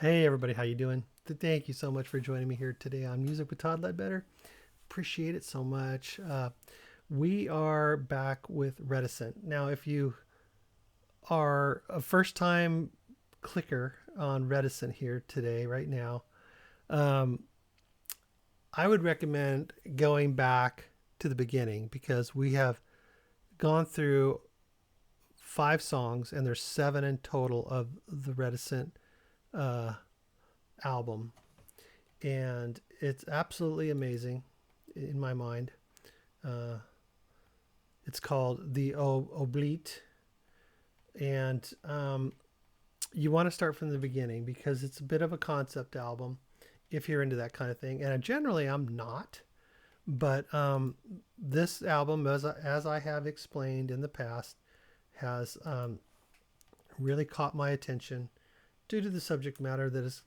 Hey everybody, how you doing? Thank you so much for joining me here today on Music with Todd Ledbetter. Appreciate it so much. We are back with Reticent. Now, if you are a first-time clicker on Reticent here today, right now, um, I would recommend going back to the beginning because we have gone through 5 songs and there's 7 in total of the Reticent uh, album, and it's absolutely amazing in my mind. Uh, it's called the Oubliette, and you want to start from the beginning because it's a bit of a concept album if you're into that kind of thing. And generally, I'm not, but this album, as I have explained in the past, has really caught my attention due to the subject matter that is,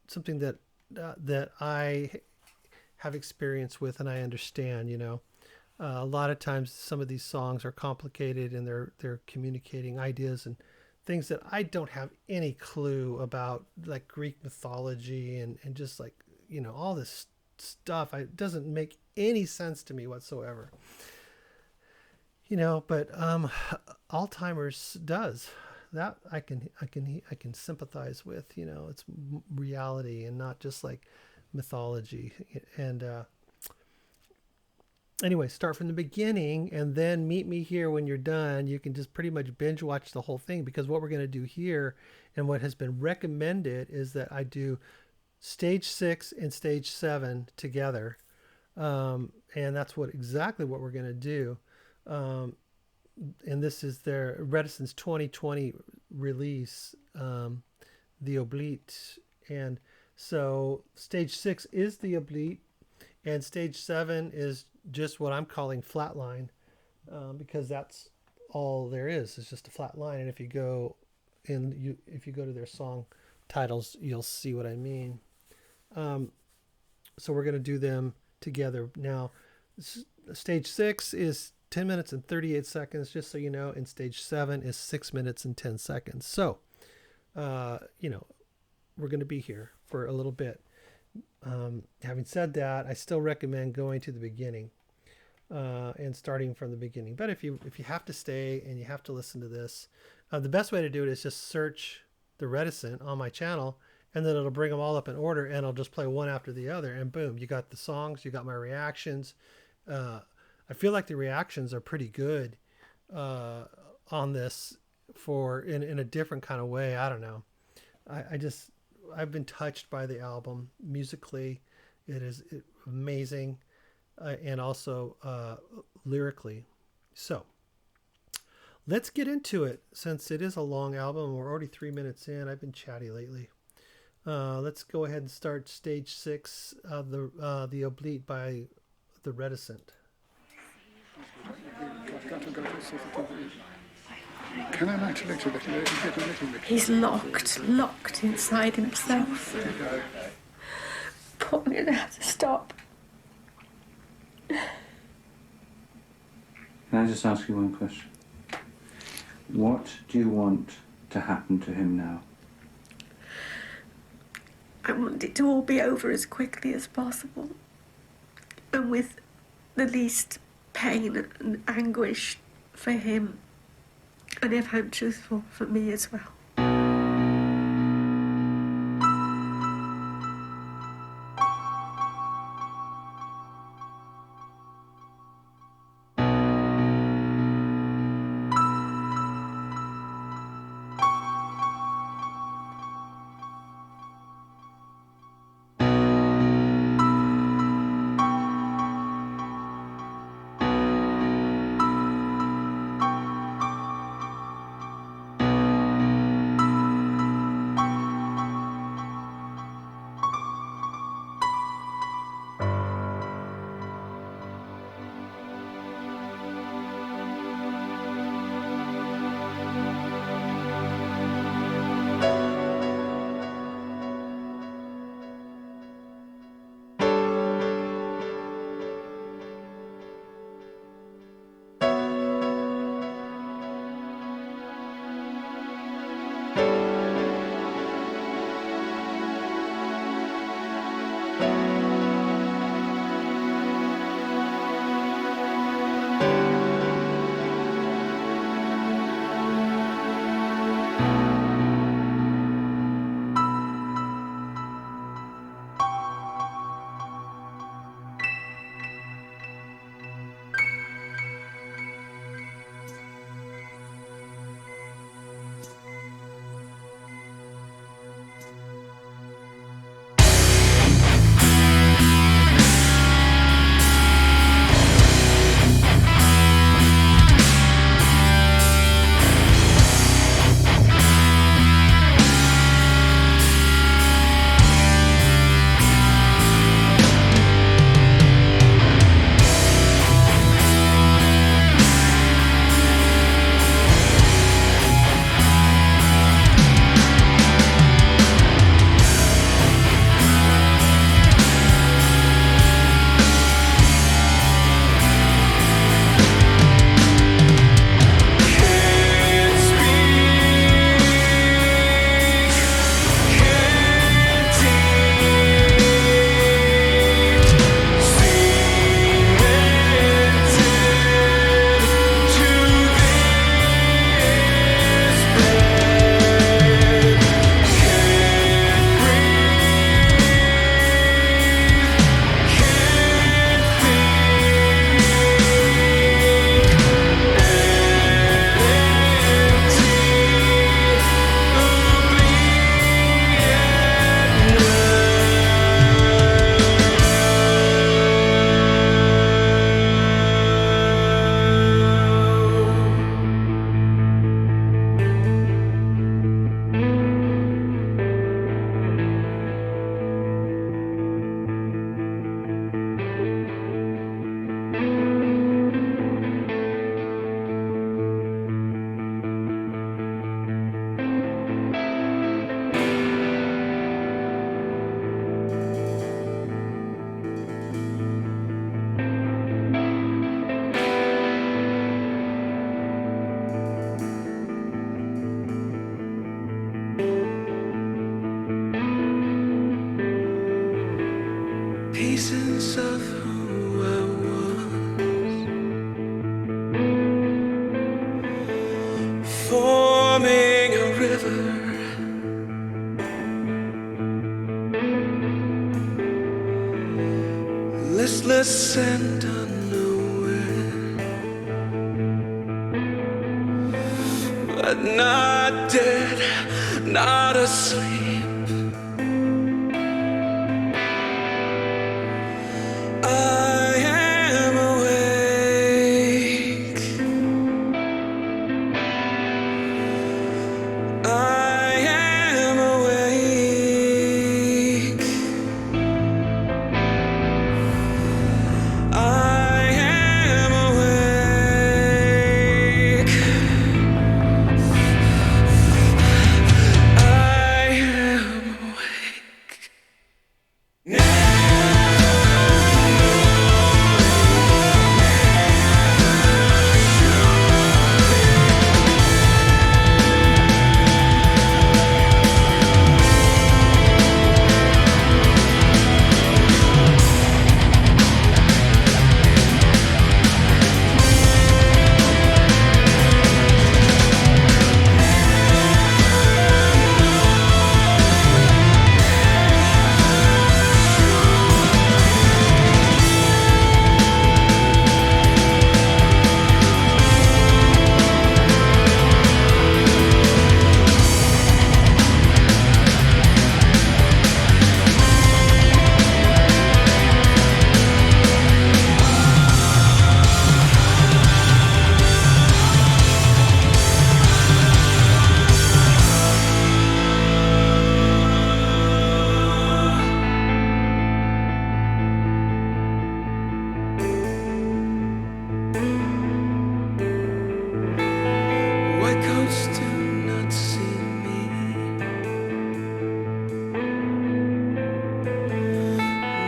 something that I have experience with and I understand. A lot of times some of these songs are complicated and they're communicating ideas and things that I don't have any clue about, like Greek mythology and just like all this stuff. It doesn't make any sense to me whatsoever. But Alzheimer's does. That I can sympathize with. It's reality and not just like mythology. And anyway, start from the beginning and then meet me here when you're done. You can just pretty much binge watch the whole thing, because what we're going to do here and what has been recommended is that I do stage 6 and stage 7 together. And that's exactly what we're going to do. Um, and this is their Reticence 2020 release, the Oubliette. And so stage 6 is the Oubliette, and stage 7 is just what I'm calling flatline, because that's all there is. It's just a flat line. And if you go to their song titles, you'll see what I mean. Um, so we're going to do them together now. Stage 6 is 10 minutes and 38 seconds, just so you know, and stage 7 is 6 minutes and 10 seconds. So, uh, you know, we're going to be here for a little bit. Having said that, I still recommend going to the beginning, and starting from the beginning. But if you have to stay and you have to listen to this, the best way to do it is just search the Reticent on my channel, and then it'll bring them all up in order, and I'll just play one after the other, and boom, you got the songs, you got my reactions. Uh, I feel like the reactions are pretty good uh, on this, for in a different kind of way. I don't know. I just I've been touched by the album musically. It is amazing, and also lyrically. So let's get into it, since it is a long album. We're already 3 minutes in. I've been chatty lately. Let's go ahead and start stage 6 of the Oblique by the Reticent. Can I match a little bit? Get a little bit. He's locked inside himself. But I'm gonna have to stop. Can I just ask you one question? What do you want to happen to him now? I want it to all be over as quickly as possible, and with the least pain and anguish for him, and if I'm truthful, for me as well. pieces of who I was, forming a river, listless and unaware, but not dead, not asleep. I am awake. I am awake. I am awake. I am awake. White coats do not see me.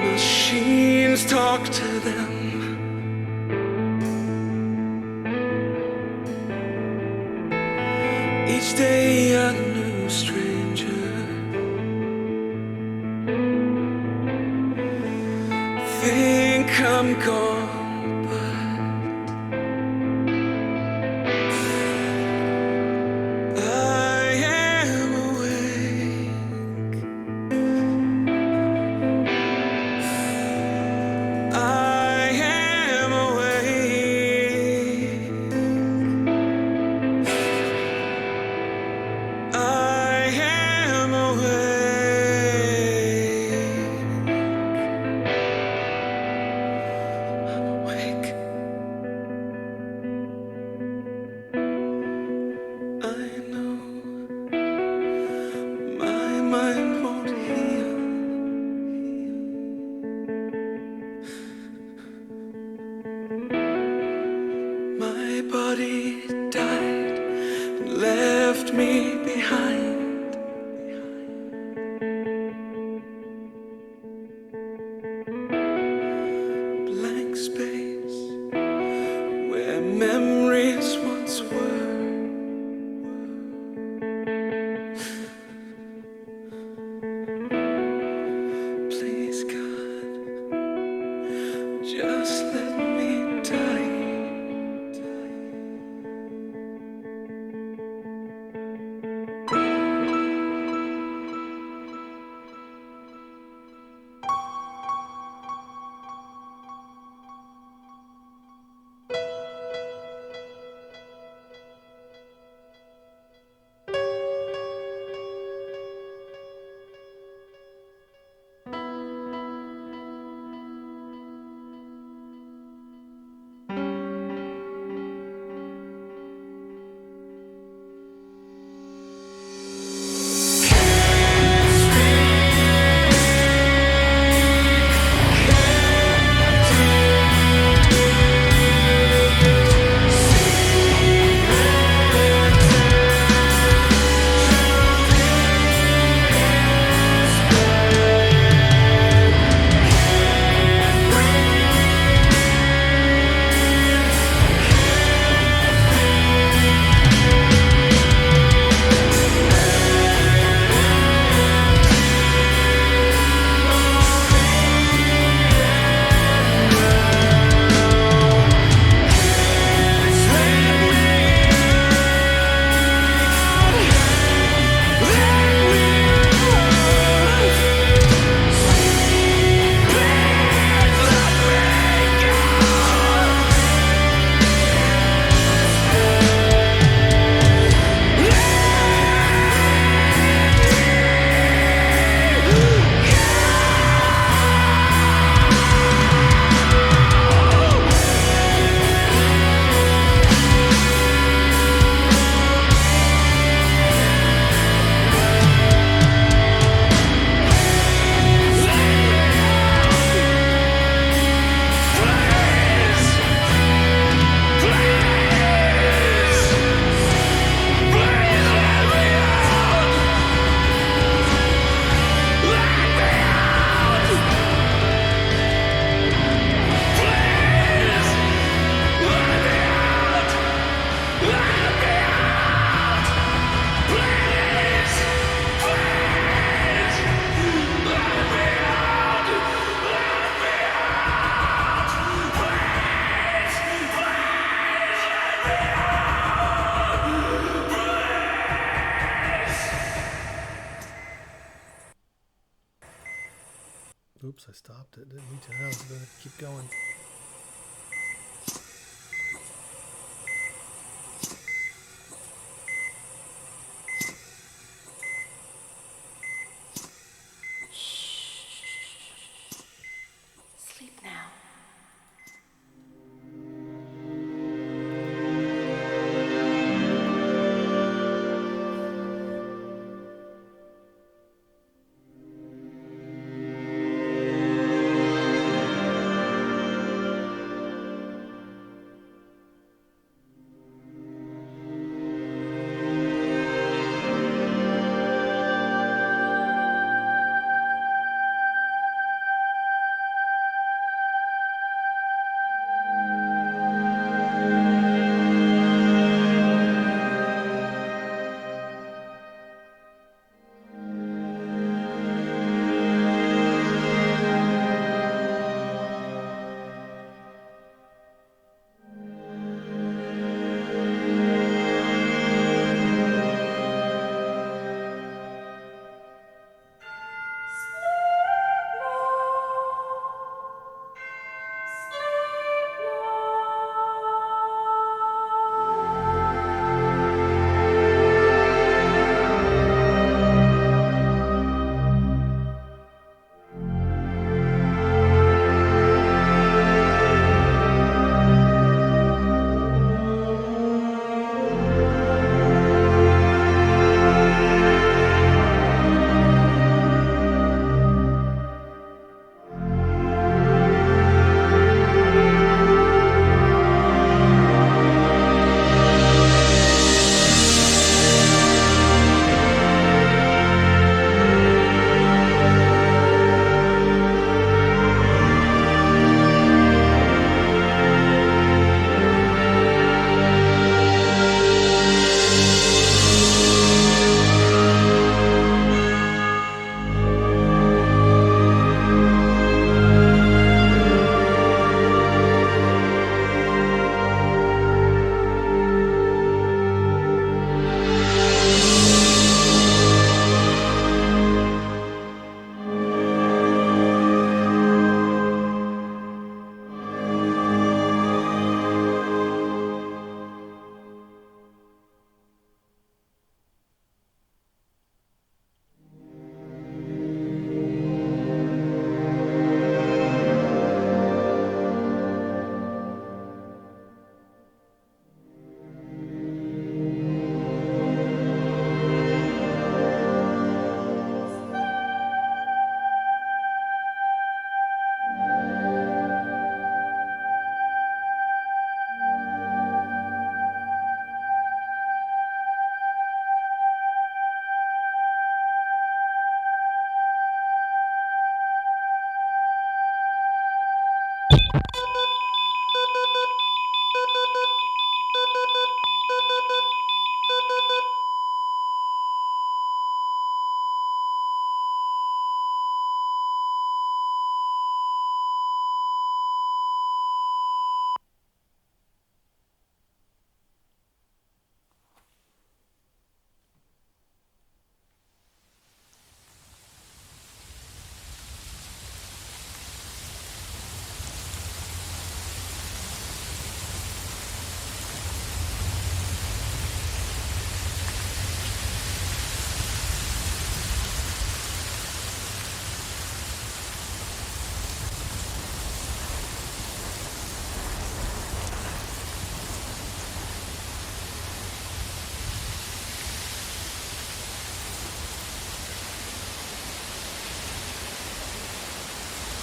Machines talk to them. Each day a new stranger. Think I'm gone, but I am awake. I am awake. I am awake. I know my mind won't heal. My body died and left me behind. Blank space where memories once were. Oops, I stopped it. Didn't mean to. I was going to keep going. Sleep now.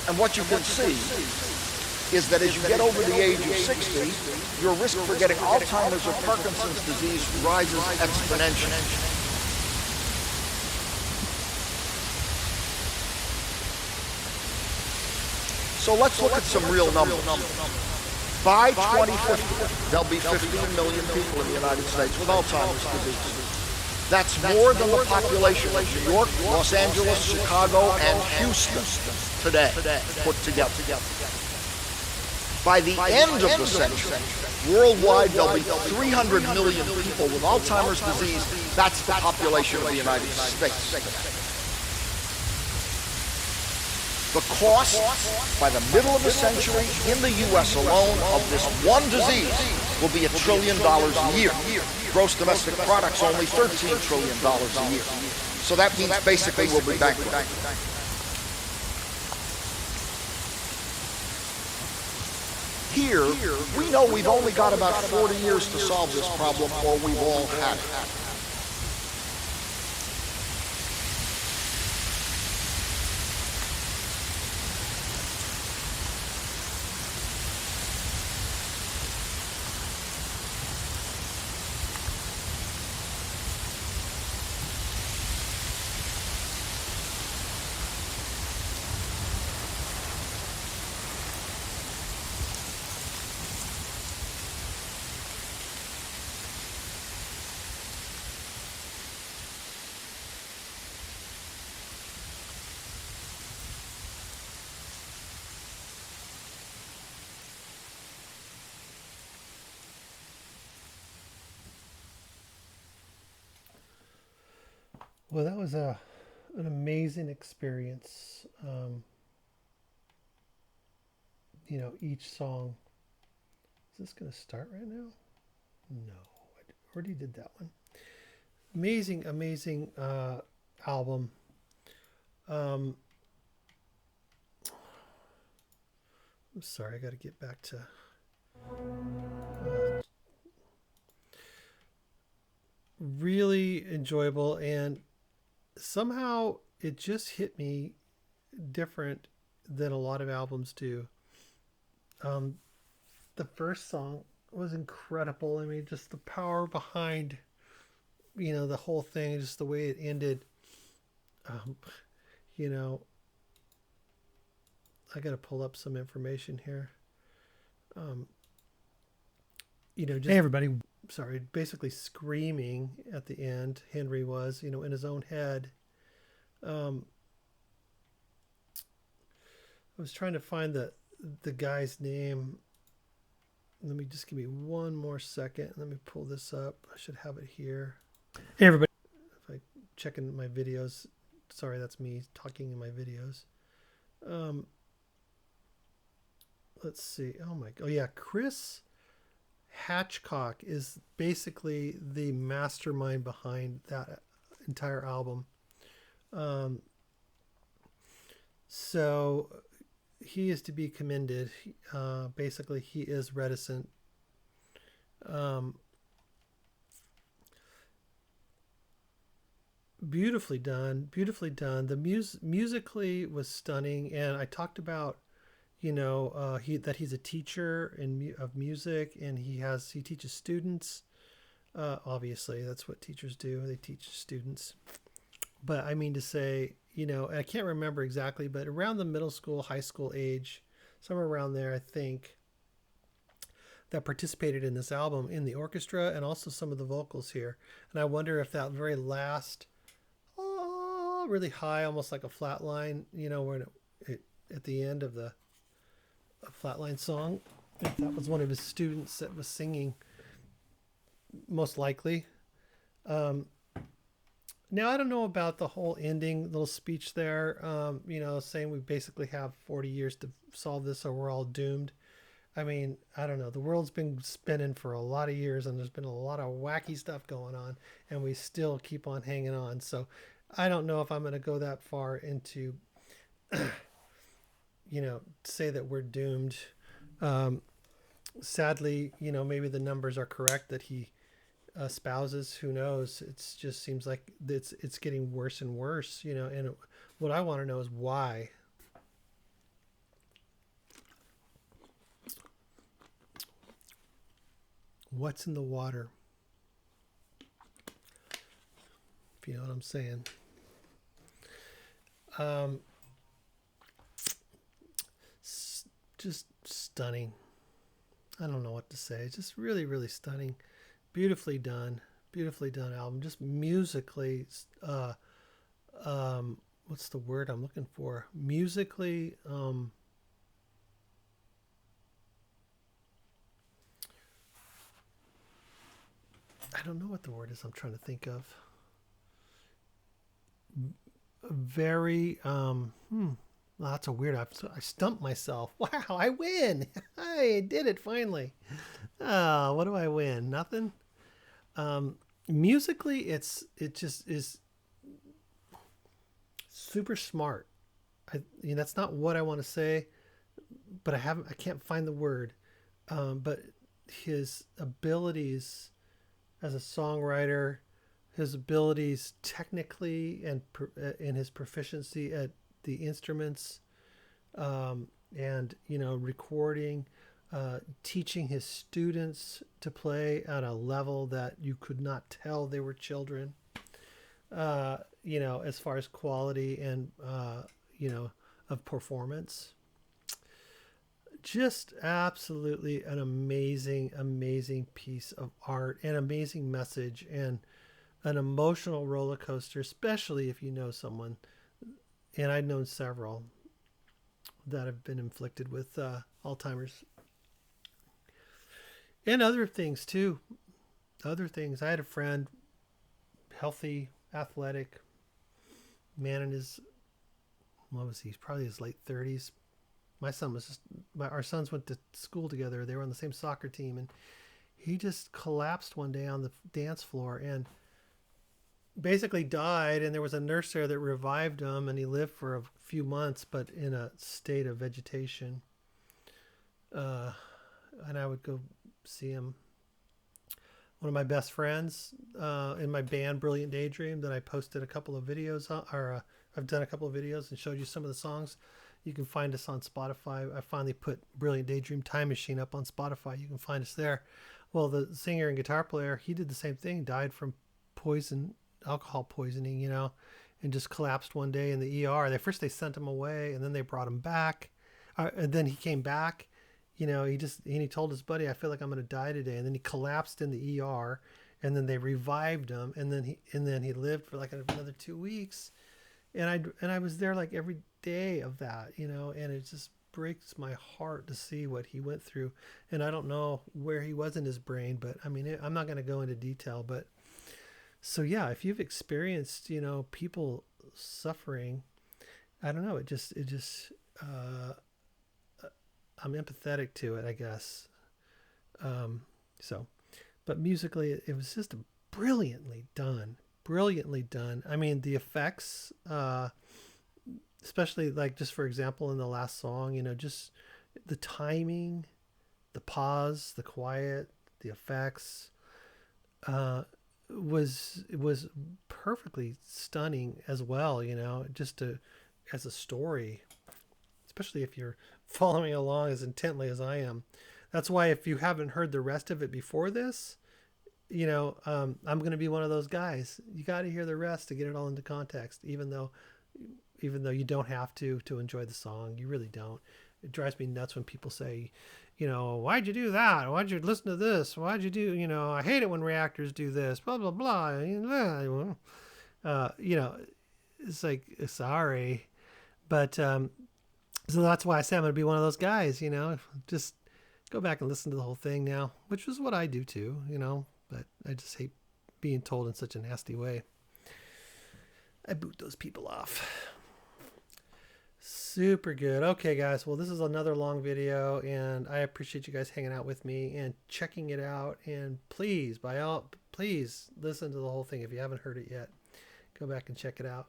And what you can see is that as you get over the age of 60, your risk for getting Alzheimer's or Parkinson's disease rises exponentially. So let's look at some real numbers. By 2050, there'll be 15 million people in the United States with Alzheimer's disease. That's more than the population of New York, Los Angeles, Chicago, and Houston today put together. By the end of the century, worldwide there'll be 300 million people with Alzheimer's disease. That's the population of the United States. The cost by the middle of the century in the U.S. alone of this one disease will be $1 trillion a year. Gross domestic product's only $13 trillion a year. So that means basically we'll be bankrupt. Here, we know we've only got about 40 years to solve this problem, or we've all had it. Well, that was an amazing experience. Each song. Is this going to start right now? No, I already did that one. Amazing, amazing album. I'm sorry, I got to get back to. Really enjoyable, and somehow it just hit me different than a lot of albums do. The first song was incredible. I mean, just the power behind, the whole thing, just the way it ended. I got to pull up some information here. Just, hey everybody. Sorry, basically screaming at the end. Henry was, in his own head. I was trying to find the guy's name. Let me just give me one more second. Let me pull this up. I should have it here. Hey everybody. If I check in my videos, sorry, that's me talking in my videos. Let's see. Oh yeah, Chris Hatchcock is basically the mastermind behind that entire album. So he is to be commended. Basically, he is Reticent. Beautifully done. Beautifully done. The musically was stunning, and I talked about that he's a teacher of music, and he teaches students. Obviously, that's what teachers do. They teach students. But I mean to say, I can't remember exactly, but around the middle school, high school age, somewhere around there, I think, that participated in this album in the orchestra and also some of the vocals here. And I wonder if that very last, really high, almost like a flat line, where at the end of a flatline song, if that was one of his students that was singing, most likely. Now I don't know about the whole ending little speech there, saying we basically have 40 years to solve this or we're all doomed. I mean, I don't know. The world's been spinning for a lot of years, and there's been a lot of wacky stuff going on, and we still keep on hanging on. So I don't know if I'm going to go that far into say that we're doomed. Sadly, maybe the numbers are correct that he espouses. Who knows? It just seems like it's getting worse and worse, and what I want to know is why. What's in the water? If you know what I'm saying. Just stunning. I don't know what to say. Just really, really stunning. Beautifully done album. Just musically, what's the word I'm looking for? Musically, I don't know what the word is I'm trying to think of. Very, Well, that's a weird. I stumped myself. Wow, I win! I did it finally. Oh, what do I win? Nothing. Musically, it just is super smart. That's not what I want to say, but I can't find the word. But his abilities as a songwriter, his abilities technically, and his proficiency at the instruments, and recording, teaching his students to play at a level that you could not tell they were children. As far as quality and of performance. Just absolutely an amazing, amazing piece of art, and amazing message, and an emotional roller coaster, especially if you know someone. And I've known several that have been inflicted with Alzheimer's and other things too. Other things. I had a friend, healthy, athletic man in his, what was he? Probably his late 30s. Our sons went to school together. They were on the same soccer team, and he just collapsed one day on the dance floor and basically died. And there was a nurse there that revived him, and he lived for a few months, but in a state of vegetation. And I would go see him. One of my best friends in my band, Brilliant Daydream, that I posted a couple of videos on, or I've done a couple of videos and showed you some of the songs. You can find us on Spotify. I finally put Brilliant Daydream Time Machine up on Spotify. You can find us there. Well, the singer and guitar player, he did the same thing, died from alcohol poisoning, and just collapsed one day in the ER. They sent him away, and then they brought him back. And then he came back. He told his buddy, I feel like I'm going to die today. And then he collapsed in the ER, and then they revived him. And then he lived for like another 2 weeks. And I was there like every day of that, and it just breaks my heart to see what he went through. And I don't know where he was in his brain, but I mean, I'm not going to go into detail, but so yeah, if you've experienced, people suffering, I don't know, it just, I'm empathetic to it, I guess. But musically, it was just brilliantly done. I mean, the effects, especially like just for example, in the last song, just the timing, the pause, the quiet, the effects, was perfectly stunning as well, as a story, especially if you're following along as intently as I am. That's why if you haven't heard the rest of it before this, I'm going to be one of those guys. You got to hear the rest to get it all into context, even though you don't have to enjoy the song. You really don't. It drives me nuts when people say, why'd you do that? Why'd you listen to this? Why'd you do, I hate it when reactors do this, blah, blah, blah. It's like, sorry. But, so that's why I say I'm going to be one of those guys, just go back and listen to the whole thing now, which is what I do too, but I just hate being told in such a nasty way. I boot those people off. Super good. Okay, guys. Well, this is another long video, and I appreciate you guys hanging out with me and checking it out. And please, please listen to the whole thing if you haven't heard it yet. Go back and check it out.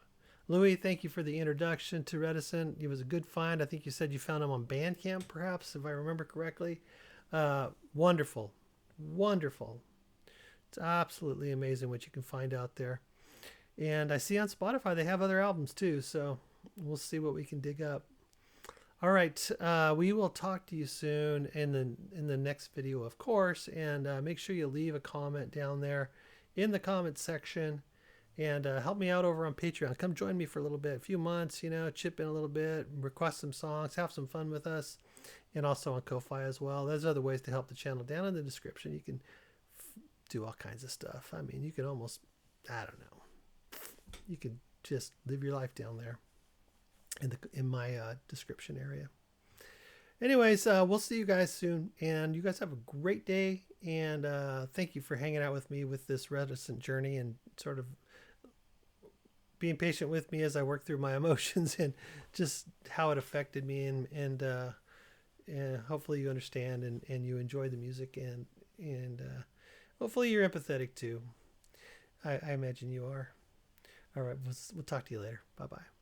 Louis, thank you for the introduction to Reticent. It was a good find. I think you said you found him on Bandcamp, perhaps, if I remember correctly. Wonderful. Wonderful. It's absolutely amazing what you can find out there. And I see on Spotify they have other albums too, so we'll see what we can dig up. All right, we will talk to you soon in the next video, of course. And make sure you leave a comment down there in the comment section, and help me out over on Patreon. Come join me for a little bit, a few months, chip in a little bit, request some songs, have some fun with us, and also on Ko-Fi as well. There's other ways to help the channel. Down in the description, you can do all kinds of stuff. I mean, you could almost, I don't know, you could just live your life down there in my description area. Anyways, we'll see you guys soon, and you guys have a great day, and thank you for hanging out with me with this Reticent journey and sort of being patient with me as I work through my emotions and just how it affected me, and hopefully you understand and you enjoy the music, and hopefully you're empathetic too. I imagine you are. All right, we'll talk to you later. Bye bye.